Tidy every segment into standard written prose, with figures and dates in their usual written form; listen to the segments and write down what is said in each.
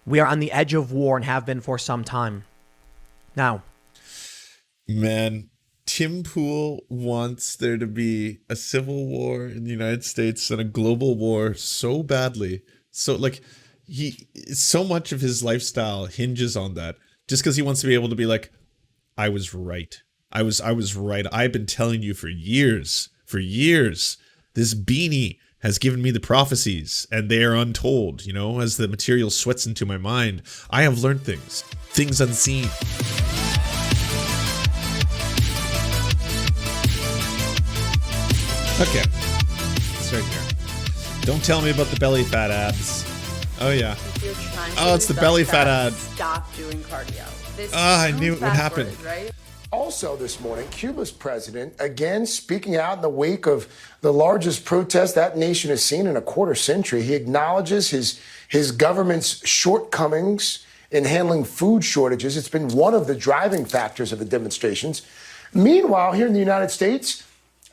We are on the edge of war and have been for some time. Now, man, Tim Pool wants there to be a civil war in the United States and a global war so badly. So like so much of his lifestyle hinges on that, just because he wants to be able to be like, I was right. I was right. I've been telling you for years. This beanie has given me the prophecies, and they are untold. You know, as the material sweats into my mind, I have learned things unseen. Okay, start here. Don't tell me about the belly fat abs. Oh yeah. Oh, it's the belly fat ad. Stop doing cardio. I knew it would happen. Right? Also this morning, Cuba's president, again speaking out in the wake of the largest protest that nation has seen in a quarter century. He acknowledges his government's shortcomings in handling food shortages. It's been one of the driving factors of the demonstrations. Meanwhile, here in the United States,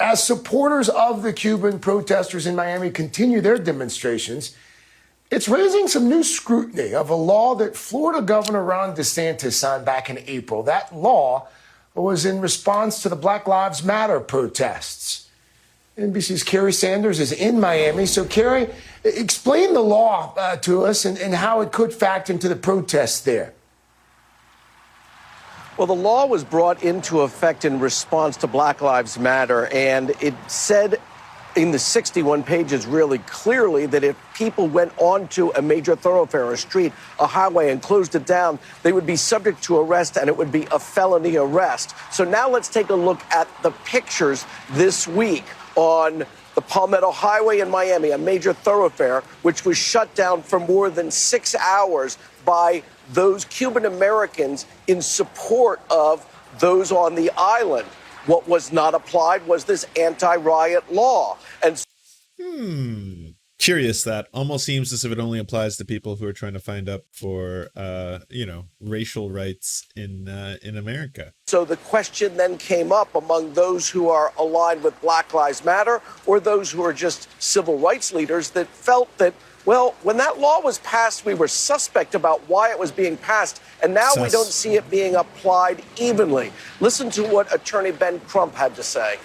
as supporters of the Cuban protesters in Miami continue their demonstrations, it's raising some new scrutiny of a law that Florida Governor Ron DeSantis signed back in April. That law was in response to the Black Lives Matter protests. NBC's Carrie Sanders is in Miami. So, Carrie, explain the law to us and how it could factor into the protests there. Well, the law was brought into effect in response to Black Lives Matter, and it said in the 61 pages really clearly that if people went onto a major thoroughfare, a street, a highway, and closed it down, they would be subject to arrest, and it would be a felony arrest. So now let's take a look at the pictures this week on the Palmetto Highway in Miami, a major thoroughfare, which was shut down for more than 6 hours by those Cuban Americans in support of those on the island. What was not applied was this anti-riot law. And Curious, that almost seems as if it only applies to people who are trying to find up for, racial rights in America. so the question then came up among those who are aligned with Black Lives Matter or those who are just civil rights leaders that felt that, well, when that law was passed, we were suspect about why it was being passed, and now we don't see it being applied evenly. Listen to what Attorney Ben Crump had to say.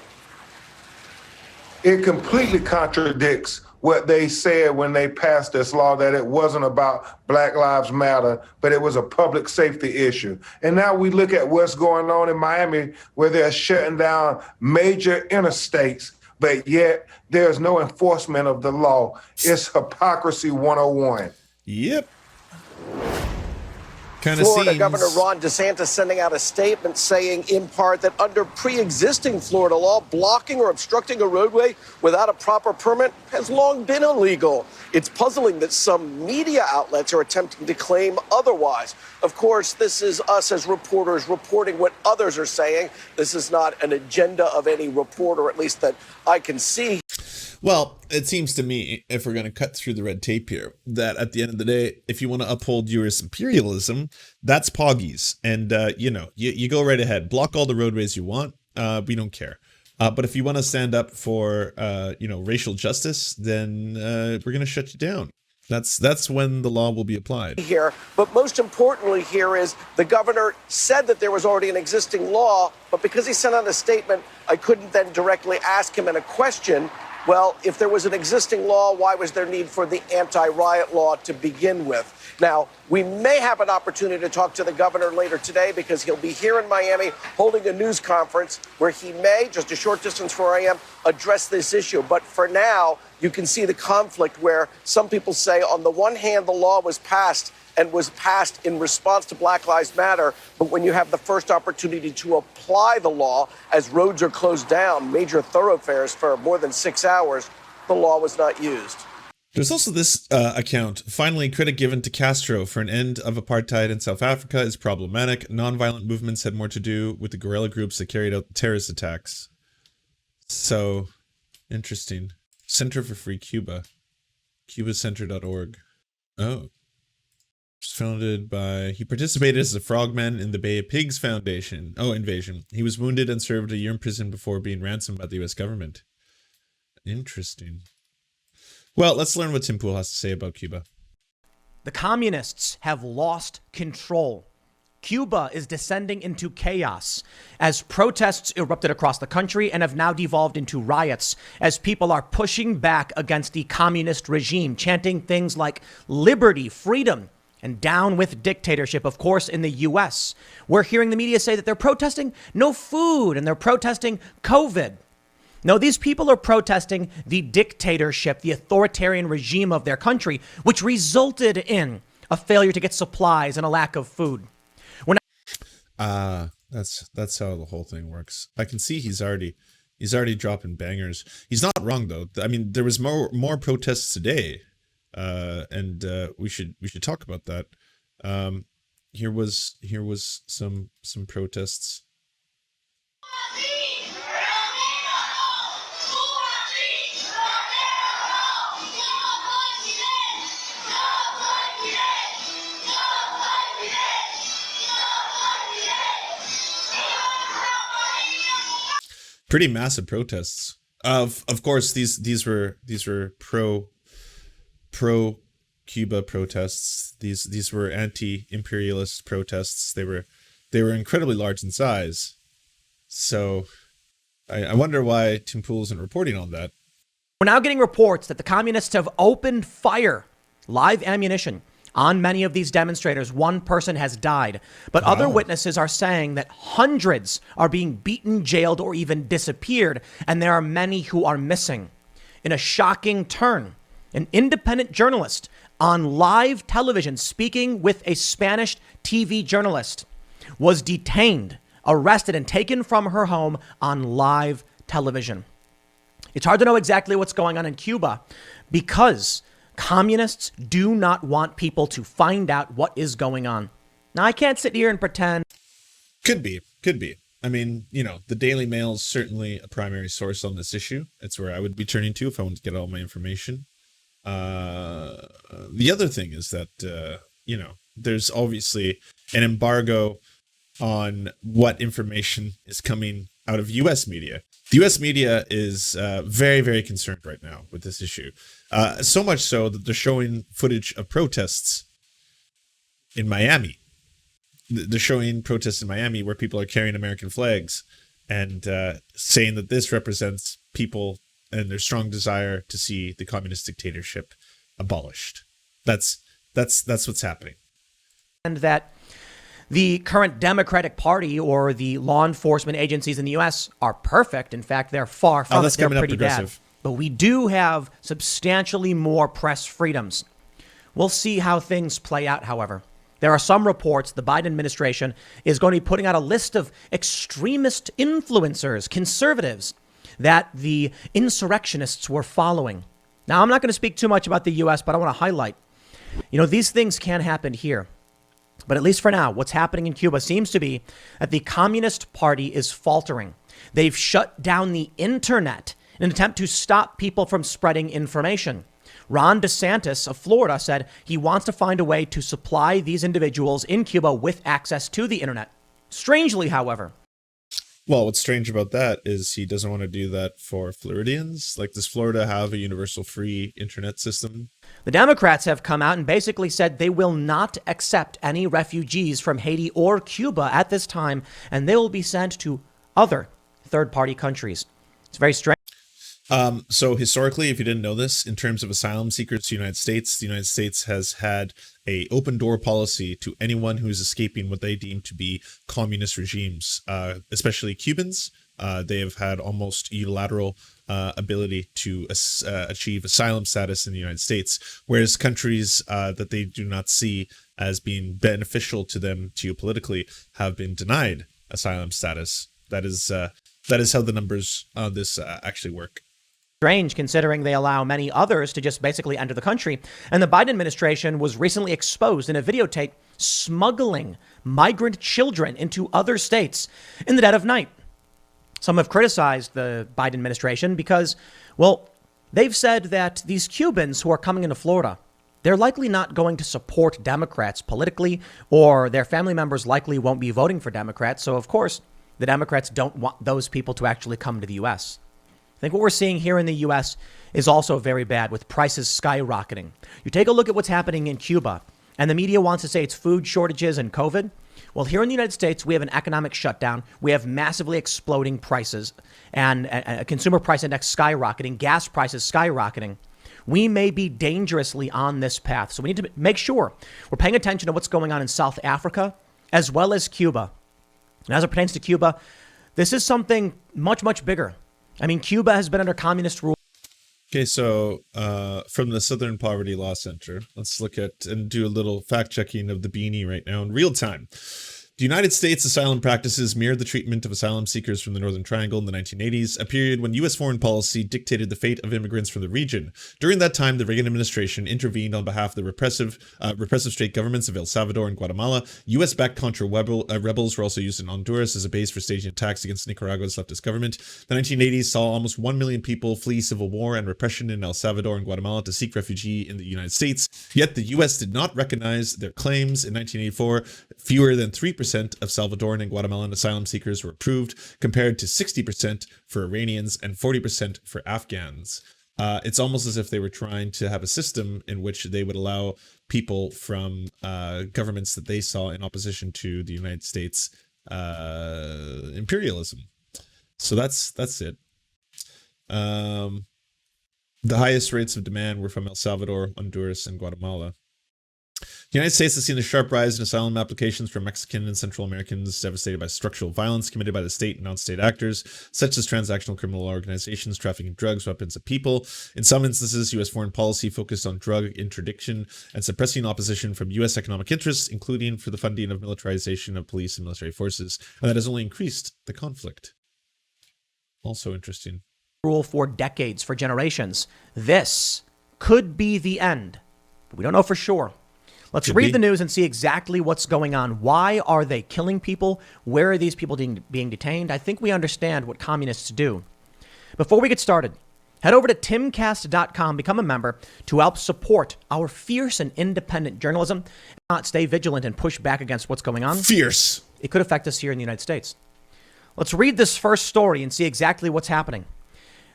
It completely contradicts what they said when they passed this law, that it wasn't about Black Lives Matter, but it was a public safety issue. And now we look at what's going on in Miami, where they're shutting down major interstates, but yet there's no enforcement of the law. It's hypocrisy 101. Yep. Kind of Florida seems... Governor Ron DeSantis sending out a statement saying, in part, that under pre-existing Florida law, blocking or obstructing a roadway without a proper permit has long been illegal. It's puzzling that some media outlets are attempting to claim otherwise. Of course, this is us as reporters reporting what others are saying. This is not an agenda of any reporter, at least that I can see. Well, it seems to me, if we're going to cut through the red tape here, that at the end of the day, if you want to uphold U.S. imperialism, that's poggies. And, you go right ahead. Block all the roadways you want. We don't care. But if you want to stand up for, racial justice, then we're going to shut you down. That's when the law will be applied. Here, but most importantly here is the governor said that there was already an existing law, but because he sent out a statement, I couldn't then directly ask him in a question. Well, if there was an existing law, why was there need for the anti-riot law to begin with? Now, we may have an opportunity to talk to the governor later today because he'll be here in Miami holding a news conference where he may, just a short distance from where I am, address this issue. But for now, you can see the conflict where some people say, on the one hand, the law was passed and was passed in response to Black Lives Matter. But when you have the first opportunity to apply the law, as roads are closed down, major thoroughfares for more than 6 hours, the law was not used. There's also this account. Finally, credit given to Castro for an end of apartheid in South Africa is problematic. Nonviolent movements had more to do with the guerrilla groups that carried out the terrorist attacks. So, interesting. Center for Free Cuba. Cubacenter.org. Oh. Founded by... He participated as a frogman in the Bay of Pigs Foundation. Oh, invasion. He was wounded and served a year in prison before being ransomed by the U.S. government. Interesting. Well, let's learn what Tim Pool has to say about Cuba. The communists have lost control. Cuba is descending into chaos as protests erupted across the country and have now devolved into riots as people are pushing back against the communist regime, chanting things like liberty, freedom, and down with dictatorship. Of course, in the U.S., we're hearing the media say that they're protesting no food and they're protesting COVID. No, these people are protesting the dictatorship, the authoritarian regime of their country, which resulted in a failure to get supplies and a lack of food. That's how the whole thing works. I can see he's already dropping bangers. He's not wrong though. I mean, there was more protests today, and we should talk about that. Here was some protests. Pretty massive protests. Of course, these were pro Cuba protests. These were anti-imperialist protests. They were incredibly large in size. So I wonder why Tim Pool isn't reporting on that. We're now getting reports that the communists have opened fire, live ammunition, on many of these demonstrators. One person has died, but other witnesses are saying that hundreds are being beaten, jailed, or even disappeared, and there are many who are missing. In a shocking turn, an independent journalist on live television speaking with a Spanish TV journalist was detained, arrested, and taken from her home on live television. It's hard to know exactly what's going on in Cuba because communists do not want people to find out what is going on. Now, I can't sit here and pretend. Could be. I mean, the Daily Mail is certainly a primary source on this issue. It's where I would be turning to if I want to get all my information. The other thing is that, there's obviously an embargo on what information is coming out of U.S. media. The U.S. media is very, very concerned right now with this issue. So much so that they're showing footage of protests in Miami. They're showing protests in Miami where people are carrying American flags and saying that this represents people and their strong desire to see the communist dictatorship abolished. That's what's happening. And that the current Democratic Party or the law enforcement agencies in the U.S. are perfect. In fact, they're far from it. They're pretty bad. But we do have substantially more press freedoms. We'll see how things play out, however. There are some reports the Biden administration is going to be putting out a list of extremist influencers, conservatives, that the insurrectionists were following. Now, I'm not going to speak too much about the U.S., but I want to highlight, these things can happen here. But at least for now, what's happening in Cuba seems to be that the Communist Party is faltering. They've shut down the internet in an attempt to stop people from spreading information. Ron DeSantis of Florida said he wants to find a way to supply these individuals in Cuba with access to the internet. Strangely, however. Well, what's strange about that is he doesn't want to do that for Floridians. Like, does Florida have a universal free internet system? The Democrats have come out and basically said they will not accept any refugees from Haiti or Cuba at this time, and they will be sent to other third-party countries. It's very strange. So historically, if you didn't know this, in terms of asylum seekers to the United States has had a open door policy to anyone who is escaping what they deem to be communist regimes, especially Cubans. They have had almost unilateral ability to achieve asylum status in the United States, whereas countries that they do not see as being beneficial to them geopolitically have been denied asylum status. That is how the numbers on this actually work. Strange, considering they allow many others to just basically enter the country. And the Biden administration was recently exposed in a videotape smuggling migrant children into other states in the dead of night. Some have criticized the Biden administration because, well, they've said that these Cubans who are coming into Florida, they're likely not going to support Democrats politically, or their family members likely won't be voting for Democrats. So, of course, the Democrats don't want those people to actually come to the U.S. I think what we're seeing here in the U.S. is also very bad, with prices skyrocketing. You take a look at what's happening in Cuba. And the media wants to say it's food shortages and COVID. Well, here in the United States, we have an economic shutdown. We have massively exploding prices and a consumer price index skyrocketing, gas prices skyrocketing. We may be dangerously on this path. So we need to make sure we're paying attention to what's going on in South Africa as well as Cuba. And as it pertains to Cuba, this is something much, much bigger. I mean, Cuba has been under communist rule. Okay, so from the Southern Poverty Law Center, let's look at and do a little fact checking of the beanie right now in real time. The United States asylum practices mirrored the treatment of asylum seekers from the Northern Triangle in the 1980s, a period when U.S. foreign policy dictated the fate of immigrants from the region. During that time, the Reagan administration intervened on behalf of the repressive state governments of El Salvador and Guatemala. U.S.-backed Contra rebels were also used in Honduras as a base for staging attacks against Nicaragua's leftist government. The 1980s saw almost 1 million people flee civil war and repression in El Salvador and Guatemala to seek refuge in the United States. Yet the U.S. did not recognize their claims. In 1984, fewer than 3% of Salvadoran and Guatemalan asylum seekers were approved, compared to 60% for Iranians and 40% for Afghans. It's almost as if they were trying to have a system in which they would allow people from governments that they saw in opposition to the United States imperialism. So that's it. The highest rates of demand were from El Salvador, Honduras, and Guatemala. The United States has seen a sharp rise in asylum applications from Mexican and Central Americans devastated by structural violence committed by the state and non-state actors, such as transactional criminal organizations trafficking drugs, weapons, and people. In some instances, U.S. foreign policy focused on drug interdiction and suppressing opposition from U.S. economic interests, including for the funding of militarization of police and military forces, and that has only increased the conflict. Also interesting. Rule for decades, for generations. This could be the end, but we don't know for sure. Let's read the news and see exactly what's going on. Why are they killing people? Where are these people being detained? I think we understand what communists do. Before we get started, head over to timcast.com, become a member to help support our fierce and independent journalism. Not stay vigilant and push back against what's going on. Fierce. It could affect us here in the United States. Let's read this first story and see exactly what's happening.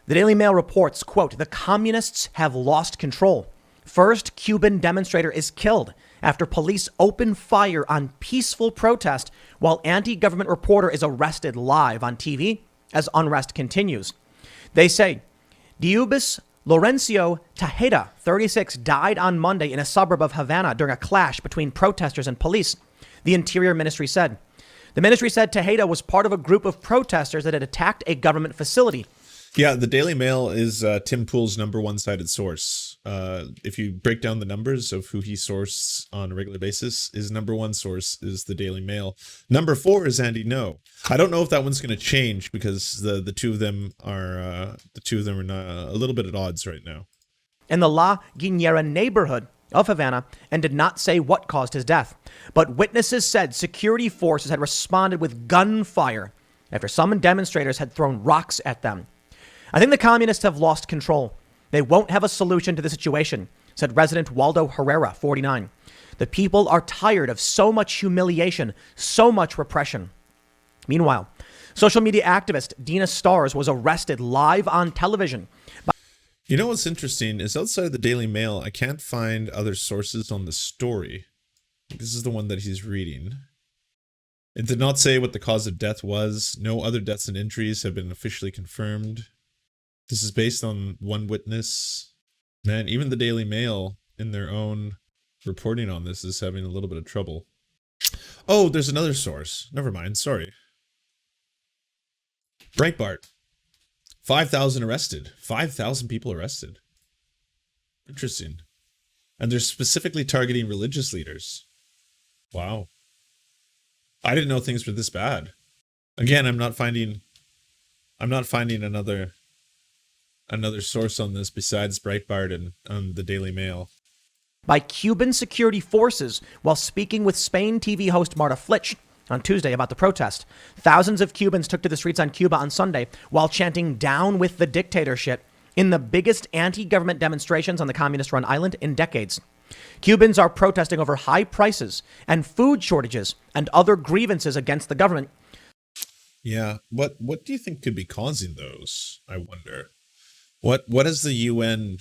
The Daily Mail reports, quote, "The communists have lost control. First Cuban demonstrator is killed after police open fire on peaceful protest while anti-government reporter is arrested live on TV as unrest continues." They say Diubis Lorencio Tejeda, 36, died on Monday in a suburb of Havana during a clash between protesters and police, the Interior Ministry said. The ministry said Tejeda was part of a group of protesters that had attacked a government facility. Yeah, the Daily Mail is Tim Pool's number one cited source. If you break down the numbers of who he sources on a regular basis, his number one source is the Daily Mail. Number 4 is Andy No. I don't know if that one's going to change because the two of them are a little bit at odds right now. In the La Guinera neighborhood of Havana, and did not say what caused his death, but witnesses said security forces had responded with gunfire after some demonstrators had thrown rocks at them. "I think the communists have lost control. They won't have a solution to the situation," said resident Waldo Herrera, 49. "The people are tired of so much humiliation, so much repression." Meanwhile, social media activist Dina Stars was arrested live on television. You know what's interesting is outside of the Daily Mail, I can't find other sources on the story. This is the one that he's reading. It did not say what the cause of death was. No other deaths and injuries have been officially confirmed. This is based on one witness. Man, even the Daily Mail in their own reporting on this is having a little bit of trouble. Oh, there's another source. Never mind. Sorry. Breitbart. 5,000 arrested. 5,000 people arrested. Interesting. And they're specifically targeting religious leaders. Wow. I didn't know things were this bad. Again, I'm not finding another source on this besides Breitbart and the Daily Mail. By Cuban security forces while speaking with Spain TV host Marta Flitch on Tuesday about the protest. Thousands of Cubans took to the streets on Cuba on Sunday while chanting "down with the dictatorship" in the biggest anti-government demonstrations on the communist-run island in decades. Cubans are protesting over high prices and food shortages and other grievances against the government. Yeah, what do you think could be causing those? I wonder. What has the UN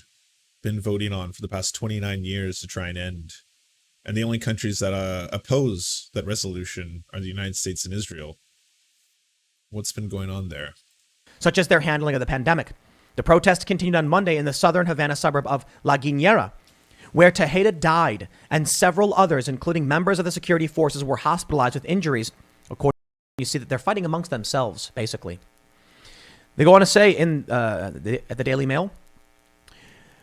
been voting on for the past 29 years to try and end And the only countries that oppose that resolution are the United States and Israel. What's been going on there? Such as their handling of the pandemic. The protest continued on Monday in the southern Havana suburb of La Guinera, where Tejeda died and several others, including members of the security forces, were hospitalized with injuries. According, you see that they're fighting amongst themselves, basically. They go on to say at the Daily Mail,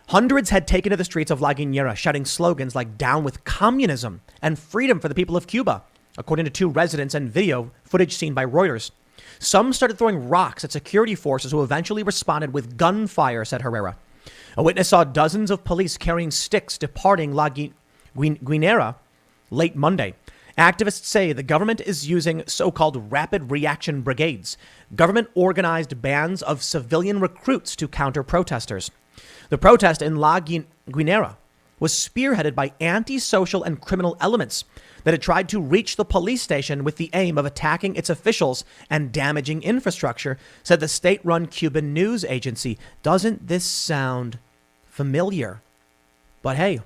hundreds had taken to the streets of La Guinera, shouting slogans like "Down with communism" and "Freedom for the people of Cuba," according to 2 residents and video footage seen by Reuters. Some started throwing rocks at security forces who eventually responded with gunfire, said Herrera. A witness saw dozens of police carrying sticks departing La Guinera late Monday. Activists say the government is using so-called rapid reaction brigades, government-organized bands of civilian recruits to counter protesters. The protest in La Guinera was spearheaded by antisocial and criminal elements that had tried to reach the police station with the aim of attacking its officials and damaging infrastructure, said the state-run Cuban news agency. Doesn't this sound familiar? But hey,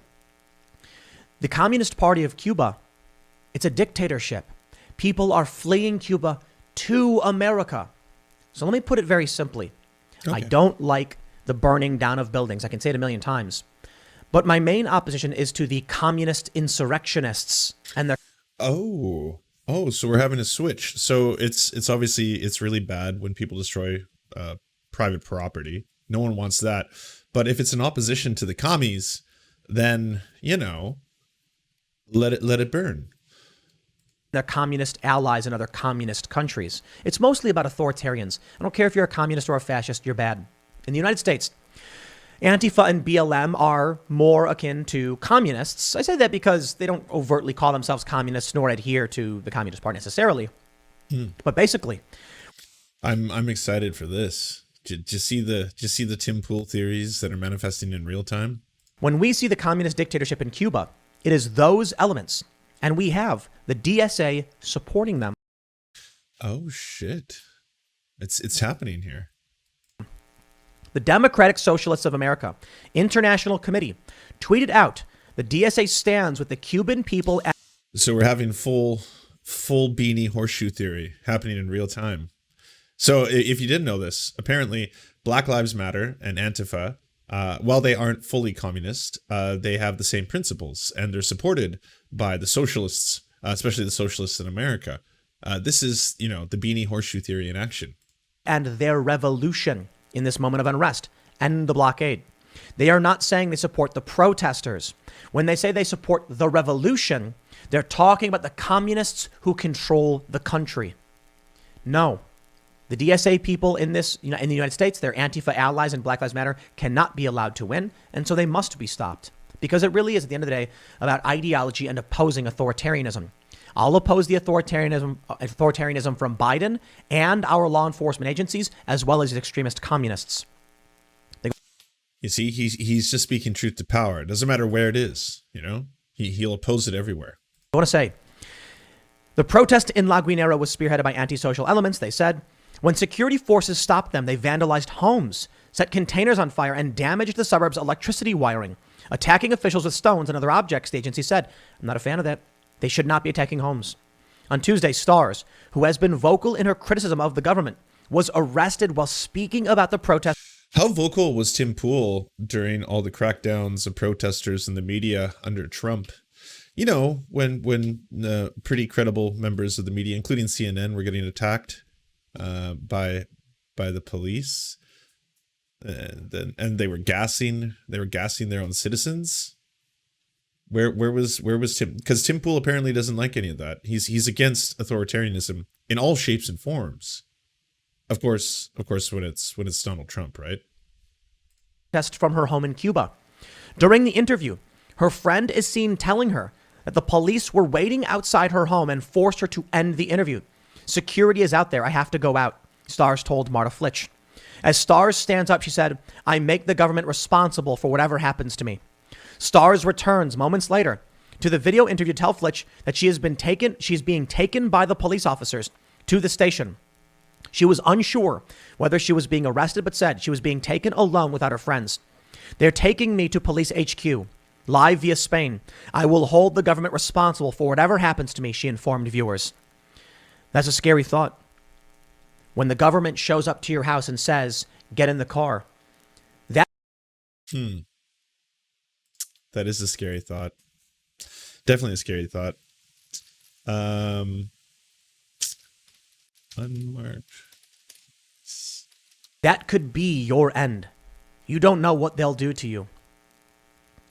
the Communist Party of Cuba, it's a dictatorship. People are fleeing Cuba to America. So let me put it very simply. Okay. I don't like the burning down of buildings. I can say it a million times. But my main opposition is to the communist insurrectionists and their... So we're having a switch. So it's obviously, it's really bad when people destroy private property. No one wants that. But if it's in opposition to the commies, then, let it burn. Their communist allies in other communist countries. It's mostly about authoritarians. I don't care if you're a communist or a fascist, you're bad. In the United States, Antifa and BLM are more akin to communists. I say that because they don't overtly call themselves communists nor adhere to the Communist Party necessarily. But basically, I'm excited for this. Did you see the Tim Pool theories that are manifesting in real time? When we see the communist dictatorship in Cuba, it is those elements, and we have the DSA supporting them. Oh shit. It's happening here. The Democratic Socialists of America International Committee tweeted out the DSA stands with the Cuban people. So we're having full beanie horseshoe theory happening in real time. So if you didn't know this, apparently Black Lives Matter and Antifa, while they aren't fully communist, they have the same principles and they're supported by the socialists, especially the socialists in America. This is, the beanie horseshoe theory in action. And their revolution in this moment of unrest and the blockade. They are not saying they support the protesters. When they say they support the revolution, they're talking about the communists who control the country. No, the DSA people in the United States, their Antifa allies and Black Lives Matter cannot be allowed to win. And so they must be stopped because it really is at the end of the day about ideology and opposing authoritarianism. I'll oppose the authoritarianism from Biden and our law enforcement agencies, as well as extremist communists. You see, he's just speaking truth to power. It doesn't matter where it is, he'll oppose it everywhere. I want to say, the protest in La Guinera was spearheaded by antisocial elements, they said. When security forces stopped them, they vandalized homes, set containers on fire, and damaged the suburb's electricity wiring, attacking officials with stones and other objects, the agency said. I'm not a fan of that. They should not be attacking homes. On Tuesday, Stars, who has been vocal in her criticism of the government, was arrested while speaking about the protest. How vocal was Tim Pool during all the crackdowns of protesters in the media under Trump? When pretty credible members of the media, including CNN, were getting attacked by the police, and they were gassing their own citizens. Where was Tim? Because Tim Pool apparently doesn't like any of that. He's against authoritarianism in all shapes and forms. Of course, when it's Donald Trump, right? Test from her home in Cuba. During the interview, her friend is seen telling her that the police were waiting outside her home and forced her to end the interview. Security is out there. I have to go out, Stars told Marta Flitch. As Stars stands up, she said, I make the government responsible for whatever happens to me. Stars returns moments later to the video interview to tell Flitch that she's being taken by the police officers to the station. She was unsure whether she was being arrested, but said she was being taken alone without her friends. They're taking me to police HQ. Live via Spain. I will hold the government responsible for whatever happens to me, she informed viewers. That's a scary thought. When the government shows up to your house and says, get in the car. That is a scary thought. Definitely a scary thought. Unmarked. That could be your end. You don't know what they'll do to you.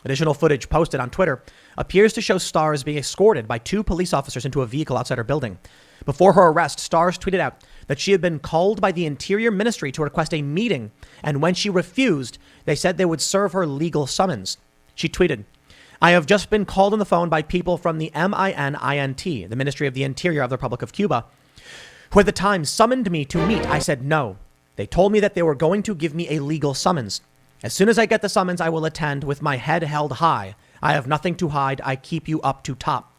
Additional footage posted on Twitter appears to show Stars being escorted by 2 police officers into a vehicle outside her building. Before her arrest, Stars tweeted out that she had been called by the Interior Ministry to request a meeting, and when she refused, they said they would serve her legal summons. She tweeted, I have just been called on the phone by people from the MININT, the Ministry of the Interior of the Republic of Cuba, who at the time summoned me to meet. I said no. They told me that they were going to give me a legal summons. As soon as I get the summons, I will attend with my head held high. I have nothing to hide. I keep you up to top.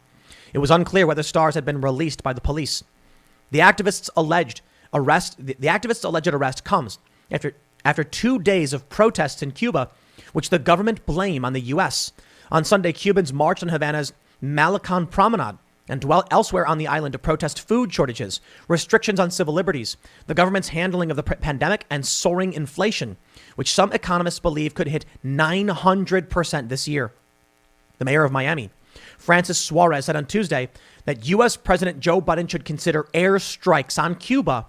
It was unclear whether Stars had been released by the police. The activists' alleged arrest comes after 2 days of protests in Cuba, which the government blame on the U.S. On Sunday, Cubans marched on Havana's Malecon Promenade and dwelt elsewhere on the island to protest food shortages, restrictions on civil liberties, the government's handling of the pandemic, and soaring inflation, which some economists believe could hit 900% this year. The mayor of Miami, Francis Suarez, said on Tuesday that U.S. President Joe Biden should consider air strikes on Cuba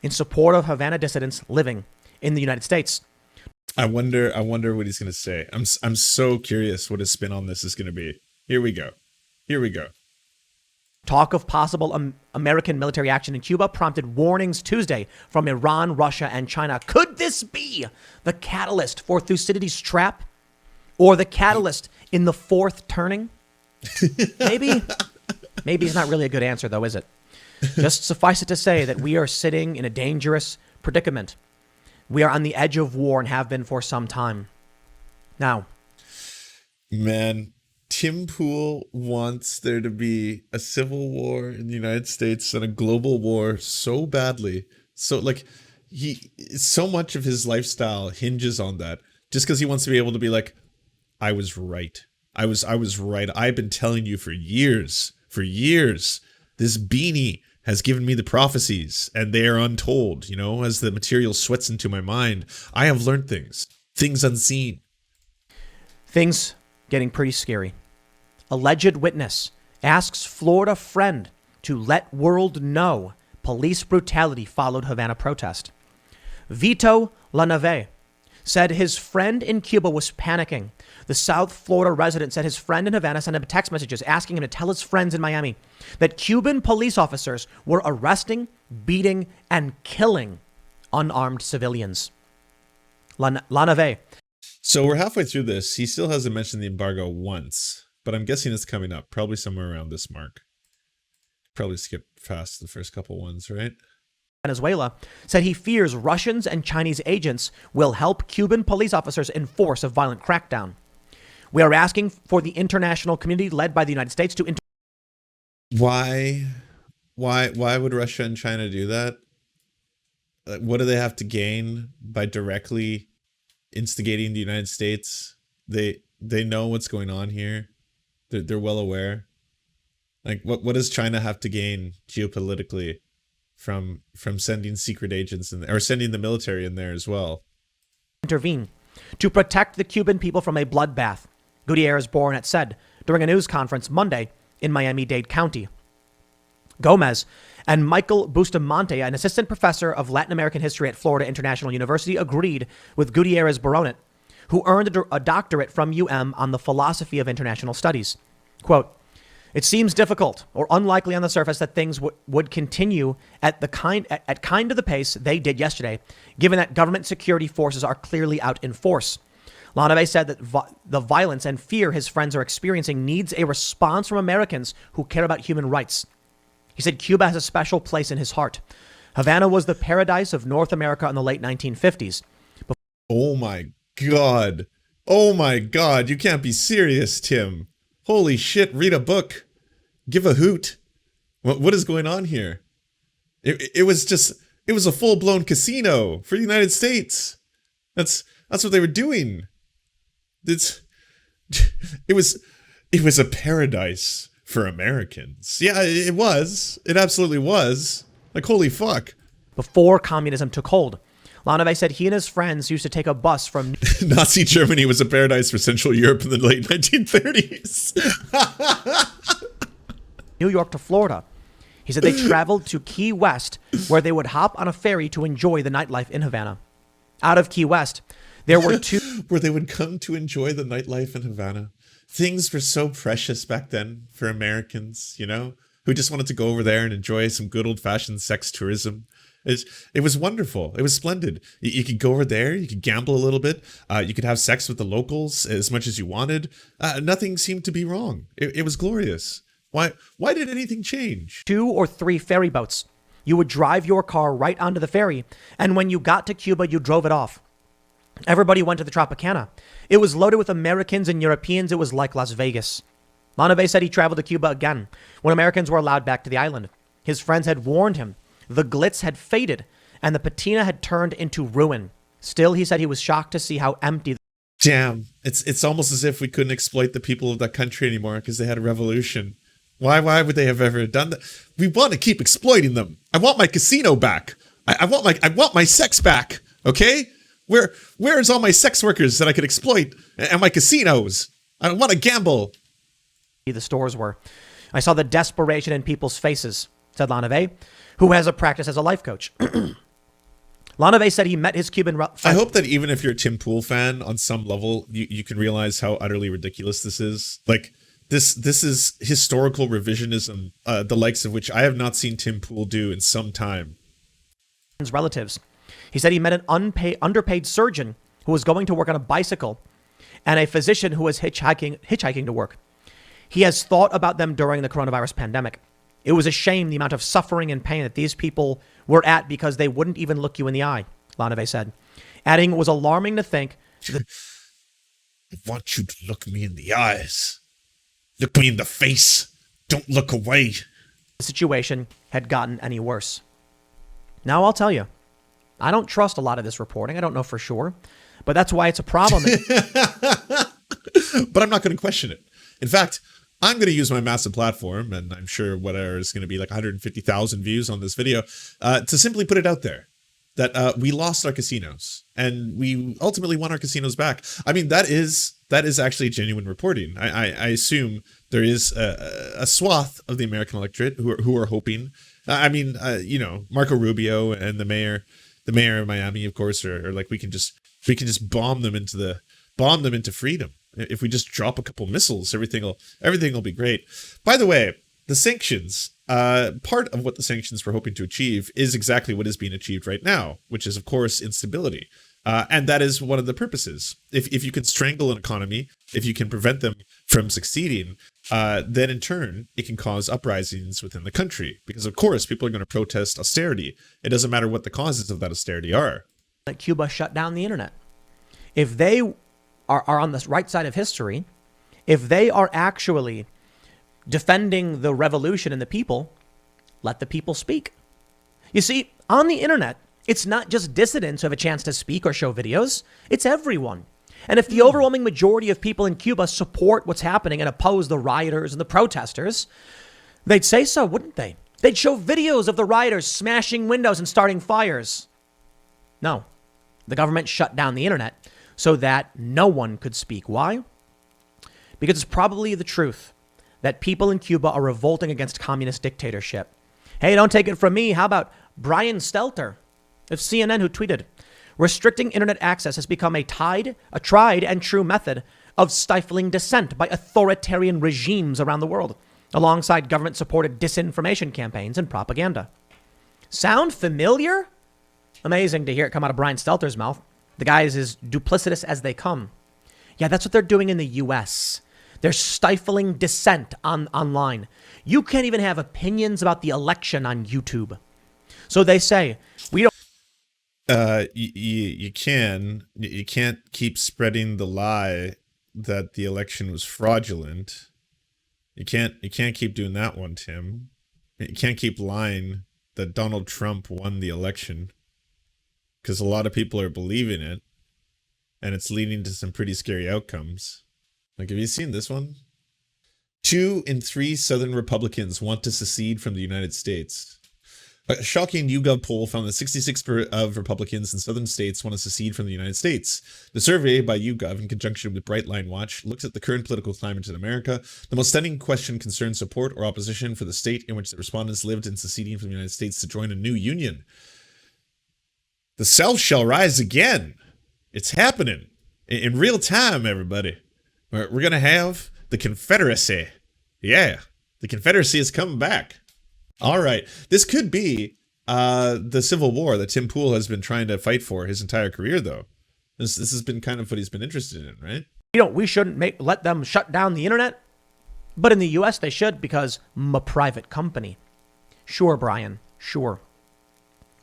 in support of Havana dissidents living in the United States. I wonder what he's going to say. I'm so curious what his spin on this is going to be. Here we go. Talk of possible American military action in Cuba prompted warnings Tuesday from Iran, Russia, and China. Could this be the catalyst for Thucydides' trap? Or the catalyst in the fourth turning? Maybe. Maybe it's not really a good answer, though, is it? Just suffice it to say that we are sitting in a dangerous predicament. We are on the edge of war and have been for some time. Now, man, Tim Pool wants there to be a civil war in the United States and a global war so badly. So like so much of his lifestyle hinges on that, just because he wants to be able to be like, I was right. I was right. I've been telling you for years. This beanie has given me the prophecies, and they are untold. You know, as the material sweats into my mind, I have learned things unseen. Things getting pretty scary. Alleged witness asks Florida friend to let world know police brutality followed Havana protest. Vito Lanave said his friend in Cuba was panicking. The South Florida resident said his friend in Havana sent him text messages asking him to tell his friends in Miami that Cuban police officers were arresting, beating, and killing unarmed civilians. Lanave. So we're halfway through this. He still hasn't mentioned the embargo once, but I'm guessing it's coming up, probably somewhere around this mark. Probably skip past the first couple ones, right? Venezuela said he fears Russians and Chinese agents will help Cuban police officers enforce a violent crackdown. We are asking for the international community led by the United States to Why would Russia and China do that? What do they have to gain by directly instigating the United States? They know what's going on here. They're well aware. Like what does China have to gain geopolitically from sending secret agents in there, or sending the military in there as well? Intervene to protect the Cuban people from a bloodbath, Gutierrez Barnett said during a news conference Monday in Miami-Dade County. Gomez and Michael Bustamante, an assistant professor of Latin American history at Florida International University, agreed with Gutierrez Barnett, who earned a doctorate from on the philosophy of international studies. Quote, it seems difficult or unlikely on the surface that things would continue at kind of the pace they did yesterday, given that government security forces are clearly out in force. Lanave said that the violence and fear his friends are experiencing needs a response from Americans who care about human rights. He said Cuba has a special place in his heart. Havana was the paradise of North America in the late 1950s. Oh my God. Oh my God. You can't be serious, Tim. Holy shit. Read a book. Give a hoot. What is going on here? It was a full-blown casino for the United States. That's what they were doing. it was a paradise for Americans. Yeah, it was. It absolutely was. Like, holy fuck. Before communism took hold, Lanave said he and his friends used to take a bus from Nazi Germany was a paradise for Central Europe in the late 1930s. New York to Florida. He said they traveled to Key West, where they would hop on a ferry to enjoy the nightlife in Havana. Out of Key West, there were two... where they would come to enjoy the nightlife in Havana. Things were so precious back then for Americans, you know, who just wanted to go over there and enjoy some good old-fashioned sex tourism. It was wonderful. It was splendid. You could go over there. You could gamble a little bit. You could have sex with the locals as much as you wanted. Nothing seemed to be wrong. It was glorious. Why did anything change? 2 or 3 ferry boats. You would drive your car right onto the ferry, and when you got to Cuba, you drove it off. Everybody went to the Tropicana. It was loaded with Americans and Europeans. It was like Las Vegas. Lanave said he traveled to Cuba again when Americans were allowed back to the island. His friends had warned him. The glitz had faded, and the patina had turned into ruin. Still, he said he was shocked to see how empty... Damn, it's almost as if we couldn't exploit the people of that country anymore because they had a revolution. Why would they have ever done that? We want to keep exploiting them. I want my casino back. I want my sex back. Okay? Where's all my sex workers that I could exploit and my casinos? I want to gamble. The stores were. I saw the desperation in people's faces, said Lanave, who has a practice as a life coach. Lanave said he met his Cuban friend. I hope that even if you're a Tim Pool fan, on some level, you can realize how utterly ridiculous this is. Like, this is historical revisionism, the likes of which I have not seen Tim Pool do in some time. His relatives. He said he met an underpaid surgeon who was going to work on a bicycle and a physician who was hitchhiking to work. He has thought about them during the coronavirus pandemic. It was a shame the amount of suffering and pain that these people were at because they wouldn't even look you in the eye, Lanave said, adding it was alarming to think that I want you to look me in the eyes. Look me in the face. Don't look away. The situation had gotten any worse. Now, I'll tell you, I don't trust a lot of this reporting. I don't know for sure, but that's why it's a problem. But I'm not going to question it. In fact, I'm going to use my massive platform, and I'm sure whatever is going to be like 150,000 views on this video, to simply put it out there that we lost our casinos and we ultimately want our casinos back. I mean, that is actually genuine reporting. I assume there is a swath of the American electorate who are hoping. You know, Marco Rubio and the mayor of Miami, of course, are like, we can just bomb them into freedom. If we just drop a couple missiles, everything will be great. By the way, the sanctions, part of what the sanctions were hoping to achieve is exactly what is being achieved right now, which is, of course, instability. And that is one of the purposes. If you can strangle an economy, if you can prevent them from succeeding, then in turn, it can cause uprisings within the country. Because, of course, people are going to protest austerity. It doesn't matter what the causes of that austerity are. Cuba shut down the internet. If they are on the right side of history, if they are actually defending the revolution and the people, let the people speak. You see, on the internet, it's not just dissidents who have a chance to speak or show videos. It's everyone. And if the overwhelming majority of people in Cuba support what's happening and oppose the rioters and the protesters, they'd say so, wouldn't they? They'd show videos of the rioters smashing windows and starting fires. No, the government shut down the internet so that no one could speak. Why? Because it's probably the truth that people in Cuba are revolting against communist dictatorship. Hey, don't take it from me. How about Brian Stelter of CNN, who tweeted, restricting internet access has become a tried and true method of stifling dissent by authoritarian regimes around the world, alongside government-supported disinformation campaigns and propaganda. Sound familiar? Amazing to hear it come out of Brian Stelter's mouth. The guy is as duplicitous as they come. Yeah, that's what they're doing in the U.S. They're stifling dissent online. You can't even have opinions about the election on YouTube. So they say, we don't... You can't keep spreading the lie that the election was fraudulent. You can't keep doing that one, Tim. You can't keep lying that Donald Trump won the election, because a lot of people are believing it, and it's leading to some pretty scary outcomes. Like, have you seen this one? 2 in 3 Southern Republicans want to secede from the United States. A shocking YouGov poll found that 66% of Republicans in southern states want to secede from the United States. The survey by YouGov, in conjunction with Brightline Watch, looks at the current political climate in America. The most stunning question concerns support or opposition for the state in which the respondents lived in seceding from the United States to join a new union. The South shall rise again. It's happening in real time, everybody. We're going to have the Confederacy. Yeah, the Confederacy is coming back. All right. This could be the Civil War that Tim Pool has been trying to fight for his entire career, though. This has been kind of what he's been interested in, right? We shouldn't let them shut down the internet. But in the U.S., they should, because I'm a private company. Sure, Brian. Sure.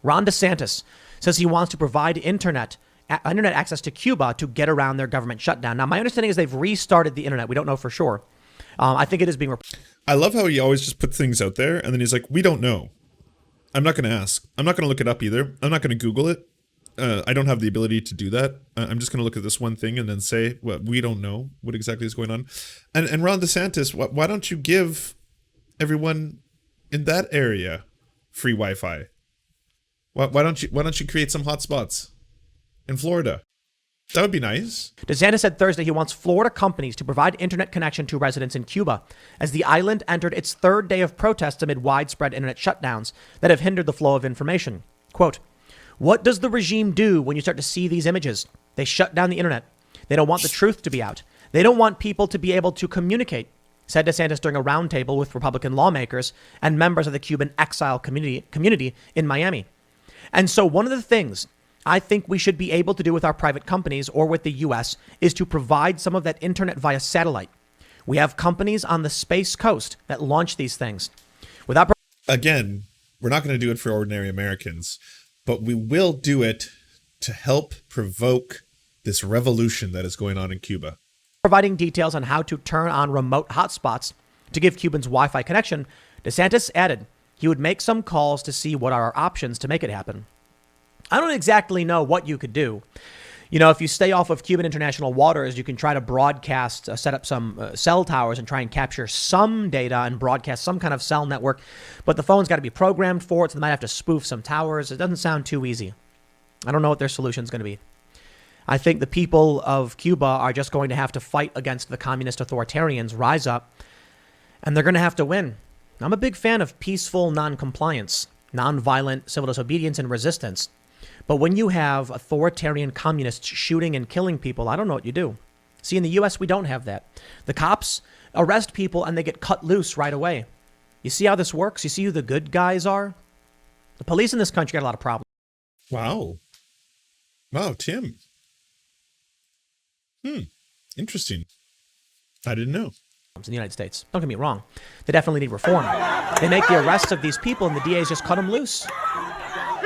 Ron DeSantis says he wants to provide internet access to Cuba to get around their government shutdown. Now, my understanding is they've restarted the internet. We don't know for sure. I think it is being... I love how he always just puts things out there, and then he's like, we don't know. I'm not going to ask. I'm not going to look it up either. I'm not going to Google it. I don't have the ability to do that. I'm just going to look at this one thing and then say, well, we don't know what exactly is going on. And Ron DeSantis, why don't you give everyone in that area free Wi-Fi? Why don't you create some hotspots in Florida? That would be nice. DeSantis said Thursday he wants Florida companies to provide internet connection to residents in Cuba as the island entered its third day of protests amid widespread internet shutdowns that have hindered the flow of information. Quote, what does the regime do when you start to see these images? They shut down the internet. They don't want the truth to be out. They don't want people to be able to communicate, said DeSantis during a roundtable with Republican lawmakers and members of the Cuban exile community in Miami. And so one of the things I think we should be able to do with our private companies or with the U.S. is to provide some of that internet via satellite. We have companies on the Space Coast that launch these things. Again, we're not going to do it for ordinary Americans, but we will do it to help provoke this revolution that is going on in Cuba. Providing details on how to turn on remote hotspots to give Cubans Wi-Fi connection, DeSantis added he would make some calls to see what are our options to make it happen. I don't exactly know what you could do. You know, if you stay off of Cuban international waters, you can try to broadcast, set up some cell towers and try and capture some data and broadcast some kind of cell network. But the phone's got to be programmed for it, so they might have to spoof some towers. It doesn't sound too easy. I don't know what their solution is going to be. I think the people of Cuba are just going to have to fight against the communist authoritarians, rise up, and they're going to have to win. I'm a big fan of peaceful non-compliance, non-violent civil disobedience and resistance. But when you have authoritarian communists shooting and killing people, I don't know what you do. See, in the U.S., we don't have that. The cops arrest people and they get cut loose right away. You see how this works? You see who the good guys are? The police in this country got a lot of problems. Wow. Wow, Tim. Interesting. I didn't know. In the United States. Don't get me wrong. They definitely need reform. They make the arrests of these people and the DAs just cut them loose.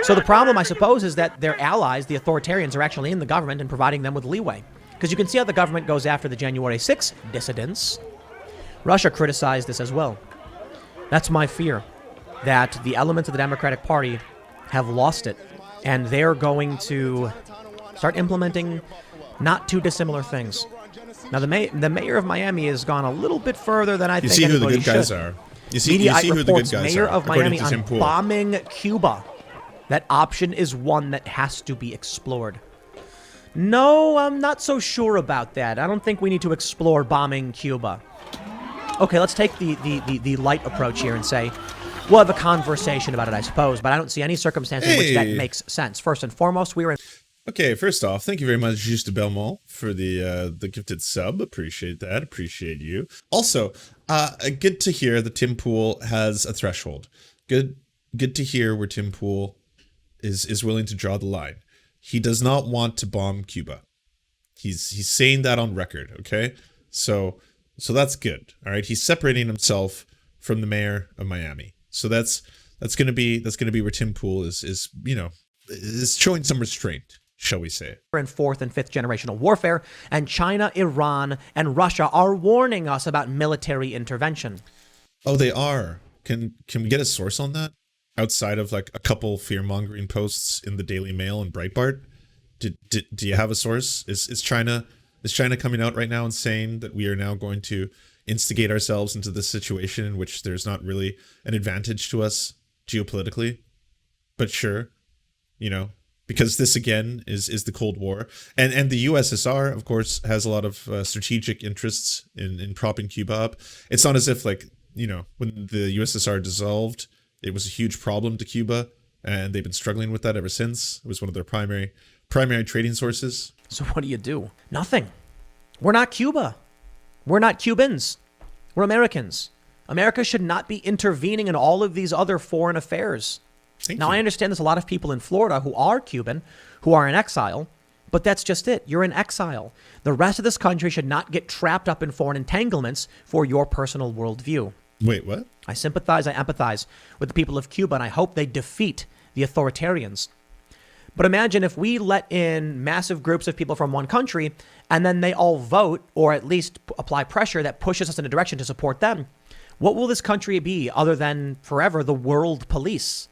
So the problem, I suppose, is that their allies, the authoritarians, are actually in the government and providing them with leeway. Because you can see how the government goes after the January 6th dissidents. Russia criticized this as well. That's my fear, that the elements of the Democratic Party have lost it. And they're going to start implementing not too dissimilar things. Now, the mayor of Miami has gone a little bit further than I think anybody should. You see who the good guys are. You see who the good guys mayor are, of Miami on bombing Cuba. That option is one that has to be explored. No, I'm not so sure about that. I don't think we need to explore bombing Cuba. Okay, let's take the light approach here and say, we'll have a conversation about it, I suppose, but I don't see any circumstance in which that makes sense. First and foremost, we were in... Okay, first off, thank you very much, Juste Belmont, for the gifted sub. Appreciate that. Appreciate you. Also, good to hear that Tim Pool has a threshold. Good to hear where Tim Pool is willing to draw the line. He does not want to bomb Cuba. He's saying that on record, okay? So that's good. All right. He's separating himself from the mayor of Miami. So that's gonna be where Tim Pool is showing some restraint, shall we say. We're in 4th and 5th generational warfare, and China, Iran, and Russia are warning us about military intervention. Oh, they are. Can we get a source on that? Outside of like a couple fear-mongering posts in the Daily Mail and Breitbart? Do you have a source? Is China Is China coming out right now and saying that we are now going to instigate ourselves into this situation in which there's not really an advantage to us geopolitically? But sure, because this again is the Cold War, and the USSR, of course, has a lot of strategic interests in propping Cuba up. It's not as if when the USSR dissolved, it was a huge problem to Cuba, and they've been struggling with that ever since. It was one of their primary trading sources. So what do? Nothing. We're not Cuba. We're not Cubans. We're Americans. America should not be intervening in all of these other foreign affairs. I understand there's a lot of people in Florida who are Cuban, who are in exile, but that's just it. You're in exile. The rest of this country should not get trapped up in foreign entanglements for your personal worldview. Wait, what? I empathize with the people of Cuba, and I hope they defeat the authoritarians. But imagine if we let in massive groups of people from one country and then they all vote or at least apply pressure that pushes us in a direction to support them. What will this country be other than forever the world police?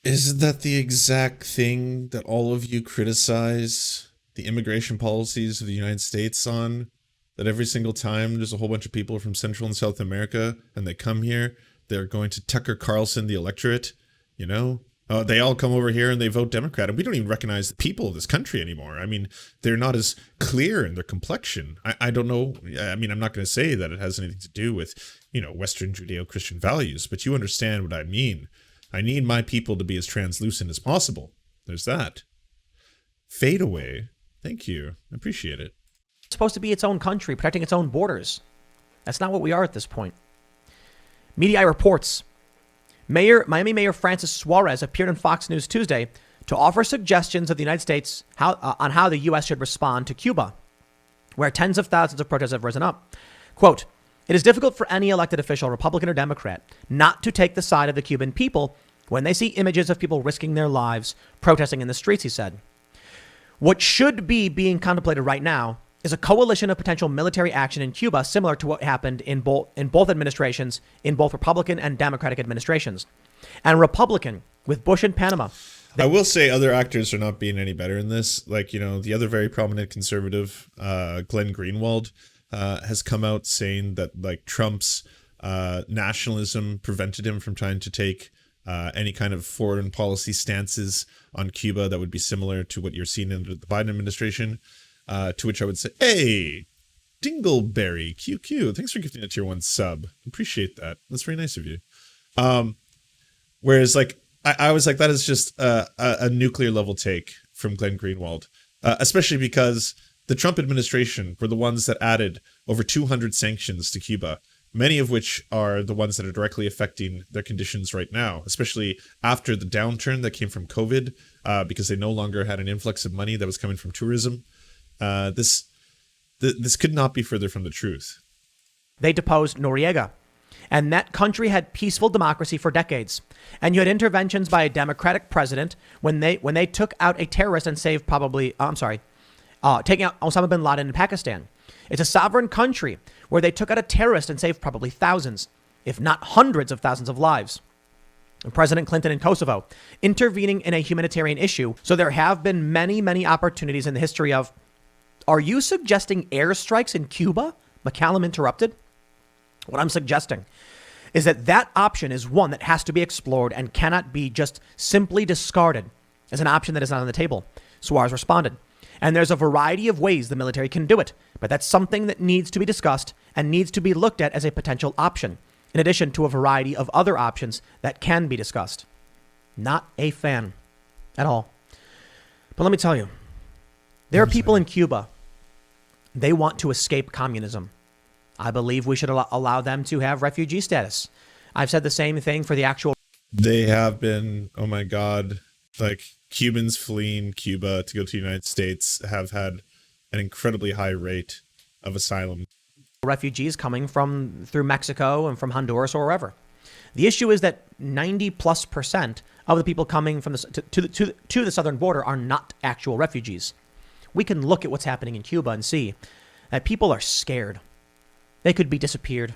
Isn't that the exact thing that all of you criticize the immigration policies of the United States on? That every single time there's a whole bunch of people from Central and South America and they come here, they're going to Tucker Carlson the electorate, They all come over here and they vote Democrat, and we don't even recognize the people of this country anymore. I mean, they're not as clear in their complexion. I don't know. I mean, I'm not going to say that it has anything to do with, Western Judeo-Christian values, but you understand what I mean. I need my people to be as translucent as possible. There's that. Fade away. Thank you. I appreciate it. It's supposed to be its own country, protecting its own borders. That's not what we are at this point. Media reports. Miami Mayor Francis Suarez appeared on Fox News Tuesday to offer suggestions of the United States on how the U.S. should respond to Cuba, where tens of thousands of protests have risen up. Quote, "It is difficult for any elected official, Republican or Democrat, not to take the side of the Cuban people when they see images of people risking their lives protesting in the streets," he said. What should be being contemplated right now is a coalition of potential military action in Cuba, similar to what happened in both administrations, in both Republican and Democratic administrations. And Republican with Bush in Panama. I will say other actors are not being any better in this. The other very prominent conservative, Glenn Greenwald, has come out saying that Trump's nationalism prevented him from trying to take any kind of foreign policy stances on Cuba that would be similar to what you're seeing in the Biden administration. To which I would say, hey, Dingleberry, QQ, thanks for gifting a tier 1 sub. Appreciate that. That's very nice of you. Whereas I was like, that is just a nuclear level take from Glenn Greenwald, especially because the Trump administration were the ones that added over 200 sanctions to Cuba, many of which are the ones that are directly affecting their conditions right now, especially after the downturn that came from COVID, because they no longer had an influx of money that was coming from tourism. This could not be further from the truth. They deposed Noriega, and that country had peaceful democracy for decades. And you had interventions by a Democratic president when they took out a terrorist and saved taking out Osama bin Laden in Pakistan. It's a sovereign country where they took out a terrorist and saved probably thousands, if not hundreds of thousands of lives. And President Clinton in Kosovo intervening in a humanitarian issue. So there have been many, many opportunities in the history of. Are you suggesting airstrikes in Cuba? McCallum interrupted. What I'm suggesting is that option is one that has to be explored and cannot be just simply discarded as an option that is not on the table. Suarez responded. And there's a variety of ways the military can do it, but that's something that needs to be discussed and needs to be looked at as a potential option, in addition to a variety of other options that can be discussed. Not a fan at all. But let me tell you, there are people in Cuba. They want to escape communism. I believe we should allow them to have refugee status. I've said the same thing for the actual. They have been, oh my God, Cubans fleeing Cuba to go to the United States have had an incredibly high rate of asylum. Refugees coming through Mexico and from Honduras or wherever. The issue is that 90+% of the people coming from to the southern border are not actual refugees. We can look at what's happening in Cuba and see that people are scared. They could be disappeared,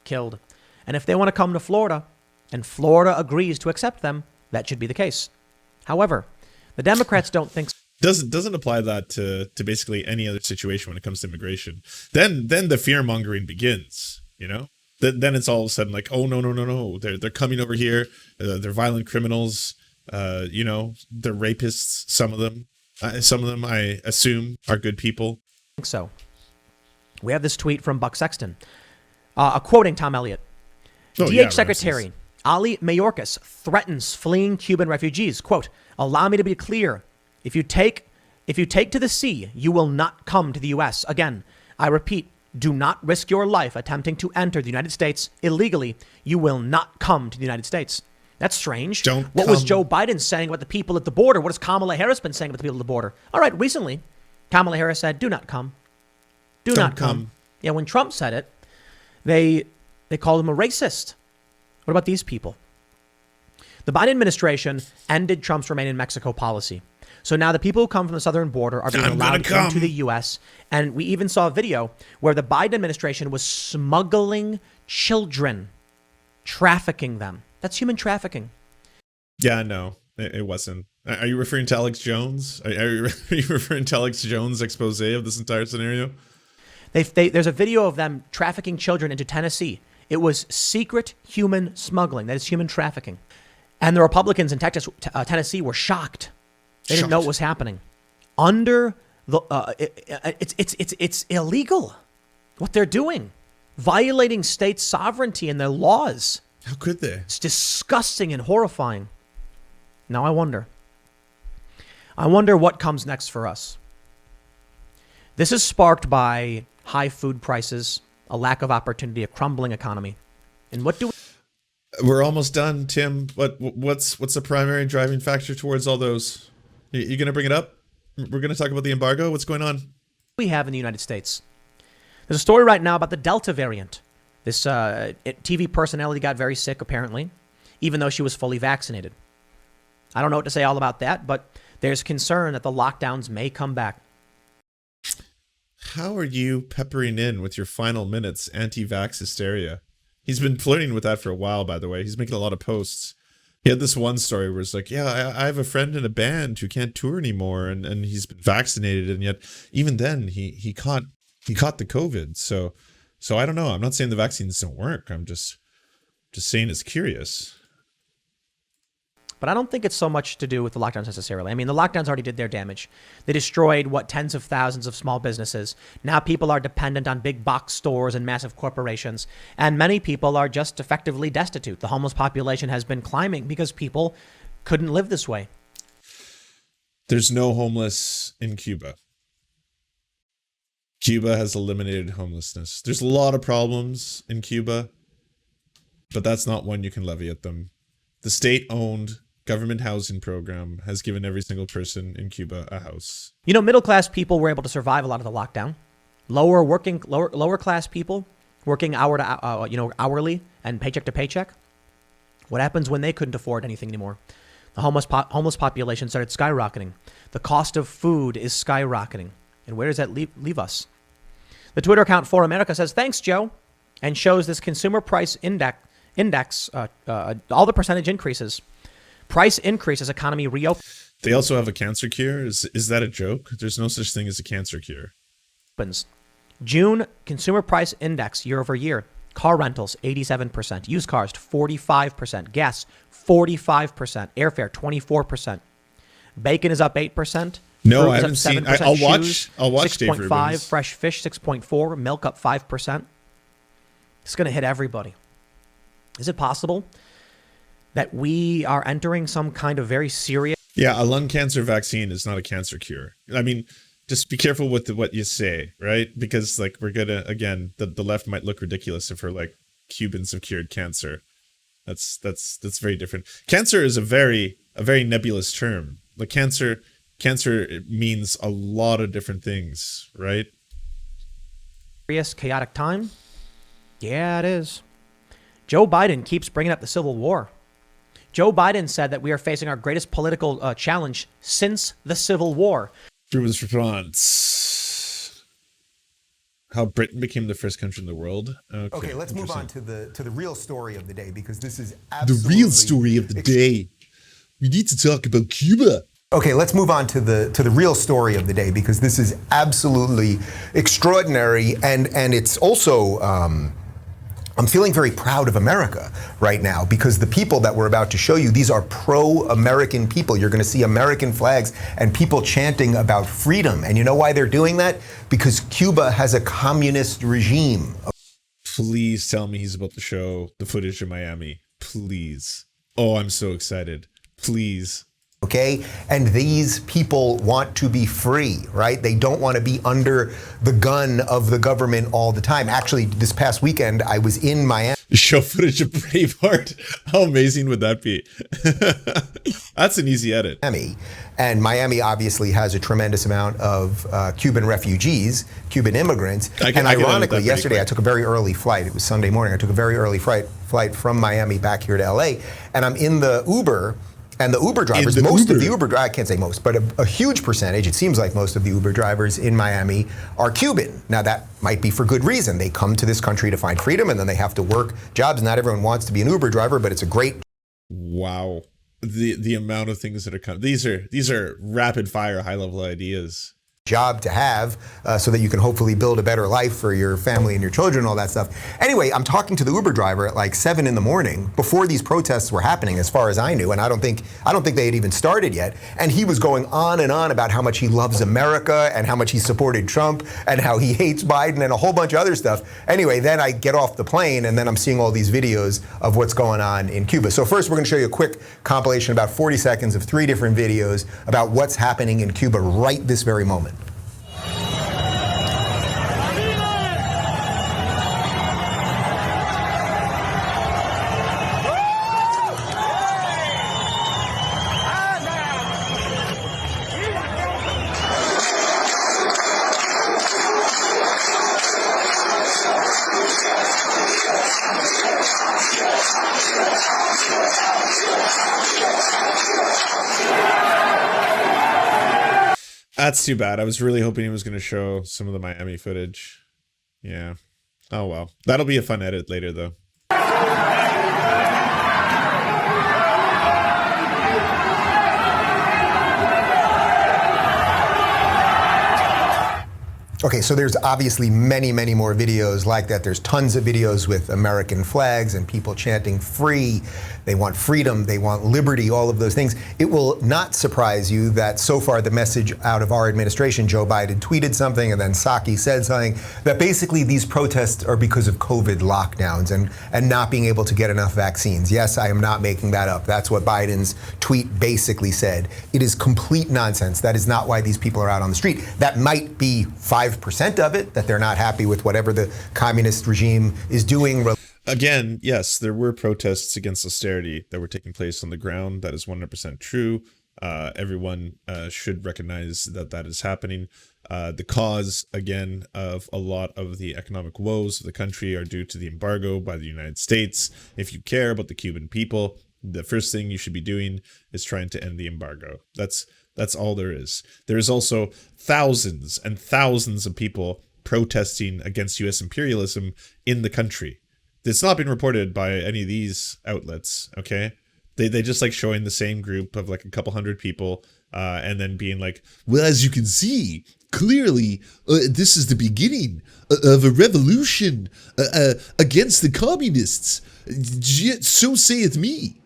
killed. And if they want to come to Florida, and Florida agrees to accept them, that should be the case. However, the Democrats don't think so. Doesn't apply that to basically any other situation when it comes to immigration. Then the fear mongering begins. Then it's all of a sudden like, oh no, they're coming over here. They're violent criminals. They're rapists. Some of them I assume are good people. I think so. We have this tweet from Buck Sexton, quoting Tom Elliott. DH Secretary Ali Mayorkas threatens fleeing Cuban refugees. Quote, "Allow me to be clear. If you take to the sea, you will not come to the U.S. Again, I repeat, do not risk your life attempting to enter the United States illegally. You will not come to the United States." That's strange. What was Joe Biden saying about the people at the border? What has Kamala Harris been saying about the people at the border? All right, recently, Kamala Harris said, do not come. Do not come. Yeah, when Trump said it, they called him a racist. What about these people? The Biden administration ended Trump's Remain in Mexico policy. So now the people who come from the southern border are being allowed into the U.S. And we even saw a video where the Biden administration was smuggling children, trafficking them. That's human trafficking. Yeah, no, it wasn't. Are you referring to Alex Jones? Are you referring to Alex Jones' expose of this entire scenario? There's a video of them trafficking children into Tennessee. It was secret human smuggling. That is human trafficking. And the Republicans in Tennessee were shocked. They didn't know what was happening. Under the, it's illegal what they're doing, violating state sovereignty and their laws. How could they? It's disgusting and horrifying. Now I wonder what comes next for us. This is sparked by high food prices, a lack of opportunity, a crumbling economy. And what do we... We're almost done, Tim. What's the primary driving factor towards all those? You going to bring it up? We're going to talk about the embargo. What's going on? We have in the United States. There's a story right now about the Delta variant. This TV personality got very sick, apparently, even though she was fully vaccinated. I don't know what to say all about that, but there's concern that the lockdowns may come back. How are you peppering in with your final minutes anti-vax hysteria? He's been flirting with that for a while, by the way. He's making a lot of posts. He had this one story where it's like, yeah, I have a friend in a band who can't tour anymore, and he's been vaccinated, and yet even then he caught the COVID. So I don't know. I'm not saying the vaccines don't work. I'm just saying it's curious. But I don't think it's so much to do with the lockdowns necessarily. I mean, the lockdowns already did their damage. They destroyed, tens of thousands of small businesses. Now people are dependent on big box stores and massive corporations. And many people are just effectively destitute. The homeless population has been climbing because people couldn't live this way. There's no homeless in Cuba. Cuba has eliminated homelessness. There's a lot of problems in Cuba, but that's not one you can levy at them. The state-owned government housing program has given every single person in Cuba a house. Middle-class people were able to survive a lot of the lockdown. Lower class people working hourly and paycheck to paycheck. What happens when they couldn't afford anything anymore? The homeless population started skyrocketing. The cost of food is skyrocketing. And where does that leave us? The Twitter account For America says, thanks, Joe, and shows this consumer price index, all the percentage increases. Price increase as economy reopens. They also have a cancer cure. Is that a joke? There's no such thing as a cancer cure. June consumer price index year over year. Car rentals, 87%. Used cars, 45%. Gas, 45%. Airfare, 24%. Bacon is up 8%. No, I haven't seen. I'll watch 6.5. Fresh fish, 6.4. Milk up 5%. It's going to hit everybody. Is it possible that we are entering some kind of very serious... Yeah, a lung cancer vaccine is not a cancer cure. I mean, just be careful with what you say, right? Because we're gonna, again, the left might look ridiculous if we're like, Cubans have cured cancer. That's very different. Cancer is a very nebulous term. Like cancer means a lot of different things, right? Chaotic time? Yeah, it is. Joe Biden keeps bringing up the Civil War. Joe Biden said that we are facing our greatest political challenge since the Civil War. Rubin's response. How Britain became the first country in the world. Okay, let's move on to the real story of the day, because this is absolutely... The real story of the day. We need to talk about Cuba. Okay, let's move on to the real story of the day, because this is absolutely extraordinary, and it's also I'm feeling very proud of America right now, because the people that we're about to show you, these are pro-American people. You're going to see American flags and people chanting about freedom. And you know why they're doing that? Because Cuba has a communist regime. Please tell me he's about to show the footage of Miami. Please. Oh, I'm so excited. Please. Okay? And these people want to be free, right? They don't want to be under the gun of the government all the time. Actually, this past weekend, I was in Miami. Show footage of Braveheart. How amazing would that be? That's an easy edit. And Miami obviously has a tremendous amount of Cuban refugees, Cuban immigrants. And ironically, yesterday I took a very early flight. It was Sunday morning. I took a very early flight from Miami back here to LA. And I'm in the Uber. And the Uber drivers, of the Uber, I can't say most, but a huge percentage, it seems like most of the Uber drivers in Miami are Cuban. Now that might be for good reason. They come to this country to find freedom, and then they have to work jobs. Not everyone wants to be an Uber driver, but it's a great. Wow. The amount of things that are coming. These are rapid fire, high level ideas. Job to have so that you can hopefully build a better life for your family and your children, all that stuff. Anyway, I'm talking to the Uber driver at like 7 in the morning before these protests were happening, as far as I knew, and I don't think they had even started yet. And he was going on and on about how much he loves America and how much he supported Trump and how he hates Biden and a whole bunch of other stuff. Anyway, then I get off the plane and then I'm seeing all these videos of what's going on in Cuba. So first, we're going to show you a quick compilation, about 40 seconds of 3 different videos about what's happening in Cuba right this very moment. That's too bad. I was really hoping he was going to show some of the Miami footage. Yeah. Oh, well. That'll be a fun edit later, though. Okay, so there's obviously many, many more videos like that. There's tons of videos with American flags and people chanting free. They want freedom, they want liberty, all of those things. It will not surprise you that so far the message out of our administration, Joe Biden tweeted something and then Psaki said something, that basically these protests are because of COVID lockdowns and not being able to get enough vaccines. Yes, I am not making that up. That's what Biden's tweet basically said. It is complete nonsense. That is not why these people are out on the street. That might be 5% of it, that they're not happy with whatever the communist regime is doing. Again, yes, there were protests against austerity that were taking place on the ground. That is 100% true. Everyone should recognize that that is happening. The cause, again, of a lot of the economic woes of the country are due to the embargo by the United States. If you care about the Cuban people, the first thing you should be doing is trying to end the embargo. That's all there is. There is also thousands and thousands of people protesting against U.S. imperialism in the country. It's not been reported by any of these outlets, okay? They just like showing the same group of like a couple hundred people and then being like, well, as you can see, clearly this is the beginning of a revolution against the communists. So saith me.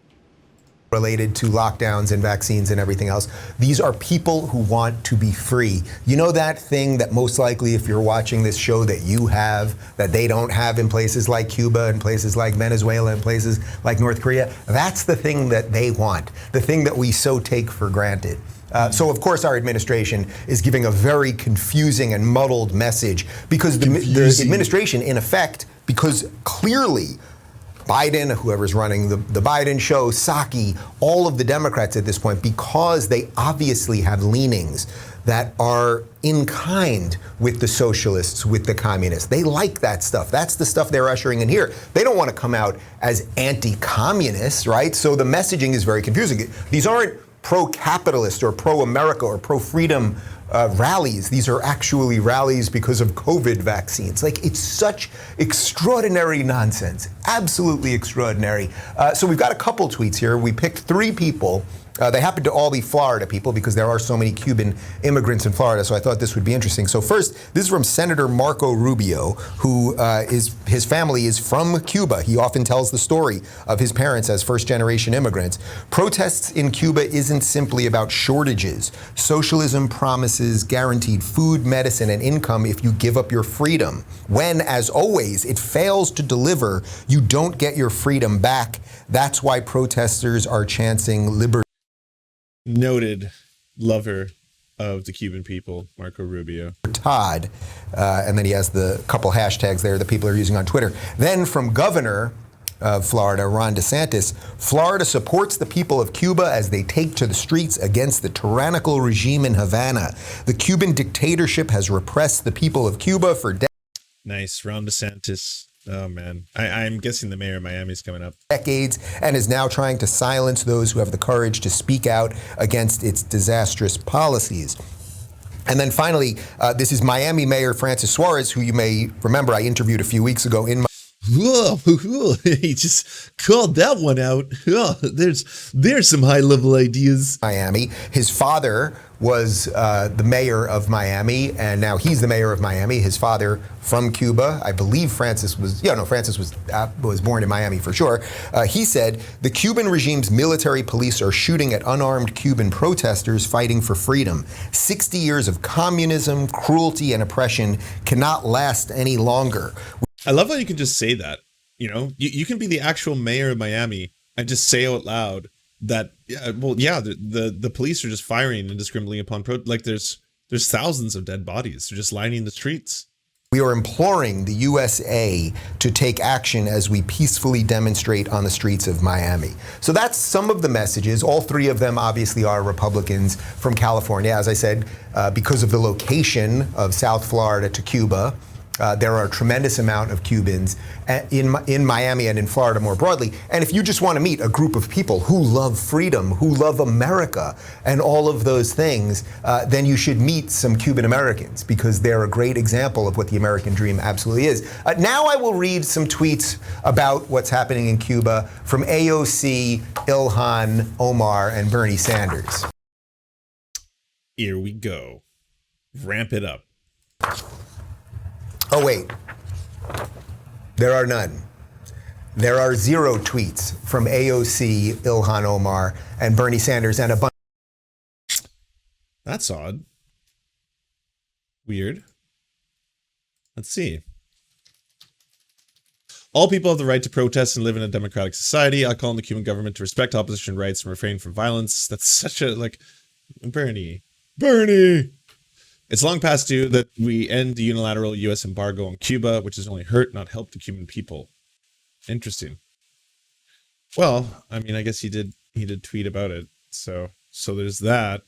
Related to lockdowns and vaccines and everything else. These are people who want to be free. You know that thing that most likely, if you're watching this show, that you have, that they don't have in places like Cuba and places like Venezuela and places like North Korea? That's the thing that they want, the thing that we so take for granted. So, of course, our administration is giving a very confusing and muddled message because the administration, in effect, because clearly Biden, whoever's running the Biden show, Psaki, all of the Democrats at this point, because they obviously have leanings that are in kind with the socialists, with the communists. They like that stuff. That's the stuff they're ushering in here. They don't want to come out as anti-communists, right? So the messaging is very confusing. These aren't pro-capitalist or pro-America or pro-freedom rallies. These are actually rallies because of COVID vaccines. Like, it's such extraordinary nonsense. Absolutely extraordinary. So we've got a couple tweets here. We picked 3 people. They happen to all be Florida people because there are so many Cuban immigrants in Florida, so I thought this would be interesting. So first, this is from Senator Marco Rubio, who his family is from Cuba. He often tells the story of his parents as first-generation immigrants. Protests in Cuba isn't simply about shortages. Socialism promises guaranteed food, medicine, and income if you give up your freedom. When, as always, it fails to deliver, you don't get your freedom back. That's why protesters are chanting liberty. Noted lover of the Cuban people, Marco Rubio. Todd, and then he has the couple hashtags there that people are using on Twitter. Then from Governor of Florida, Ron DeSantis, Florida supports the people of Cuba as they take to the streets against the tyrannical regime in Havana. The Cuban dictatorship has repressed the people of Cuba for decades. Nice, Ron DeSantis. Oh, man. I'm guessing the mayor of Miami is coming up. Decades, and is now trying to silence those who have the courage to speak out against its disastrous policies. And then finally, this is Miami Mayor Francis Suarez, who you may remember I interviewed a few weeks ago in Whoa, he just called that one out. Oh, there's some high-level ideas. Miami. His father was the mayor of Miami, and now he's the mayor of Miami. His father from Cuba. I believe Francis was born in Miami for sure. He said, the Cuban regime's military police are shooting at unarmed Cuban protesters fighting for freedom. 60 years of communism, cruelty, and oppression cannot last any longer. I love how you can just say that. You know, you can be the actual mayor of Miami and just say out loud that, the police are just firing indiscriminately upon there's thousands of dead bodies. They're just lining the streets. We are imploring the USA to take action as we peacefully demonstrate on the streets of Miami. So that's some of the messages. All 3 of them obviously are Republicans from California. As I said, because of the location of South Florida to Cuba, there are a tremendous amount of Cubans in Miami and in Florida more broadly. And if you just want to meet a group of people who love freedom, who love America, and all of those things, then you should meet some Cuban Americans because they're a great example of what the American dream absolutely is. Now I will read some tweets about what's happening in Cuba from AOC, Ilhan Omar, and Bernie Sanders. Here we go. Ramp it up. Oh, wait. There are none. There are 0 tweets from AOC, Ilhan Omar, and Bernie Sanders, and a bunch. That's odd. Weird. Let's see. All people have the right to protest and live in a democratic society. I call on the Cuban government to respect opposition rights and refrain from violence. That's such a, Bernie. It's long past due that we end the unilateral U.S. embargo on Cuba, which has only hurt, not helped the Cuban people. Interesting. Well, I mean, I guess he did tweet about it. So there's that.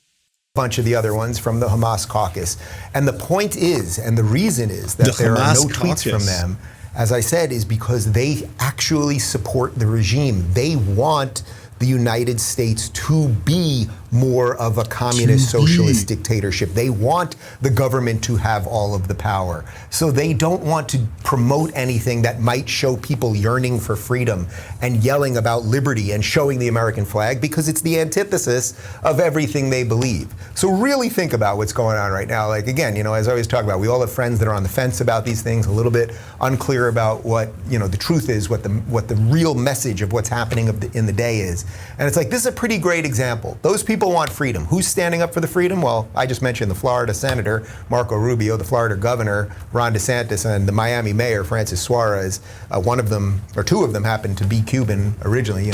Bunch of the other ones from the Hamas caucus. And the point is, and the reason is that there are no tweets from them, as I said, is because they actually support the regime. They want the United States to be more of a communist socialist dictatorship. They want the government to have all of the power. So they don't want to promote anything that might show people yearning for freedom and yelling about liberty and showing the American flag because it's the antithesis of everything they believe. So really think about what's going on right now. Like, again, as I always talk about, we all have friends that are on the fence about these things, a little bit unclear about what, the truth is, what the real message of what's happening in the day is. And it's like, this is a pretty great example. Those people want freedom. Who's standing up for the freedom? Well, I just mentioned the Florida Senator, Marco Rubio, the Florida Governor, Ron DeSantis, and the Miami Mayor, Francis Suarez. One of them, or 2 of them, happened to be Cuban originally,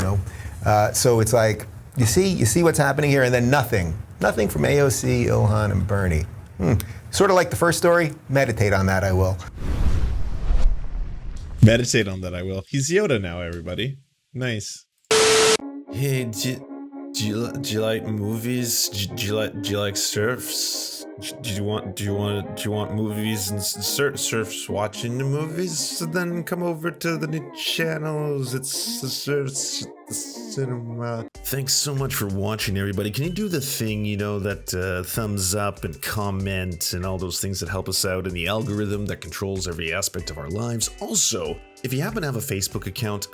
So it's like, you see what's happening here, and then nothing from AOC, Ilhan, and Bernie. Sort of like the first story. Meditate on that, I will. Meditate on that, I will. He's Yoda now, everybody. Nice. Hey, Do you like movies? Do you like Serfs? Do you want movies and Serfs watching the movies? So then come over to the new channels. It's the Serfs, the cinema. Thanks so much for watching, everybody. Can you do the thing, that thumbs up and comment and all those things that help us out in the algorithm that controls every aspect of our lives? Also, if you happen to have a Facebook account,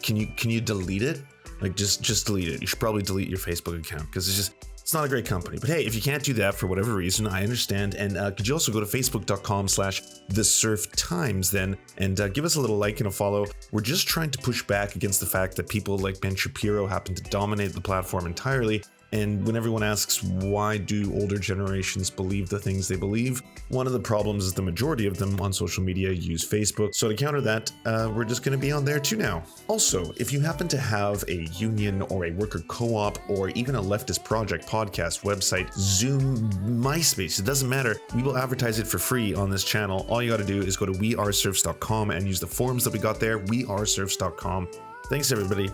can you delete it? Like, just delete it. You should probably delete your Facebook account because it's not a great company. But hey, if you can't do that for whatever reason, I understand. And could you also go to facebook.com/thesurftimes then and give us a little like and a follow. We're just trying to push back against the fact that people like Ben Shapiro happen to dominate the platform entirely. And when everyone asks why do older generations believe the things they believe, one of the problems is the majority of them on social media use Facebook. So to counter that, we're just going to be on there too now. Also, if you happen to have a union or a worker co-op or even a leftist project, podcast, website, Zoom, MySpace, it doesn't matter. We will advertise it for free on this channel. All you got to do is go to weareserfs.com and use the forms that we got there, weareserfs.com. Thanks, everybody.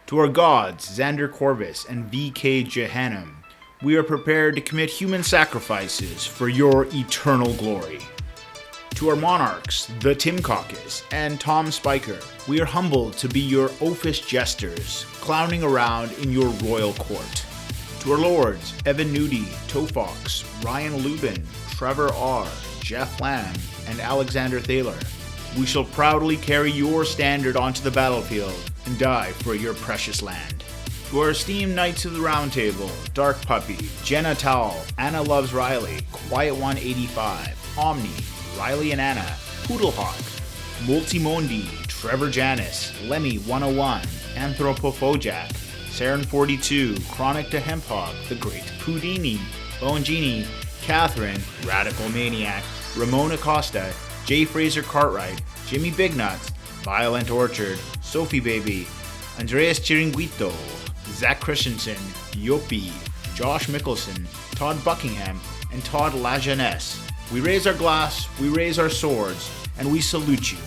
To our gods, Xander Corvus and VK Jehannam, we are prepared to commit human sacrifices for your eternal glory. To our monarchs, the Tim Caucus and Tom Spiker, we are humbled to be your oafish jesters, clowning around in your royal court. To our lords, Evan Nudie, Tofox, Ryan Lubin, Trevor R., Jeff Lamb, and Alexander Thaler, we shall proudly carry your standard onto the battlefield and die for your precious land. To our esteemed Knights of the Round Table, Dark Puppy, Jenna Towell, Anna Loves Riley, Quiet 185, Omni, Riley and Anna, Poodlehawk, Multimondi, Trevor Janis, Lemmy 101, Anthropophojak, Saren 42, Chronic to Hemphog, The Great Pudini, Bongini, Catherine, Radical Maniac, Ramona Costa, J. Fraser Cartwright, Jimmy Bignuts, Violent Orchard, Sophie Baby, Andreas Chiringuito, Zach Christensen, Yopi, Josh Mickelson, Todd Buckingham, and Todd Lajeunesse. We raise our glass, we raise our swords, and we salute you.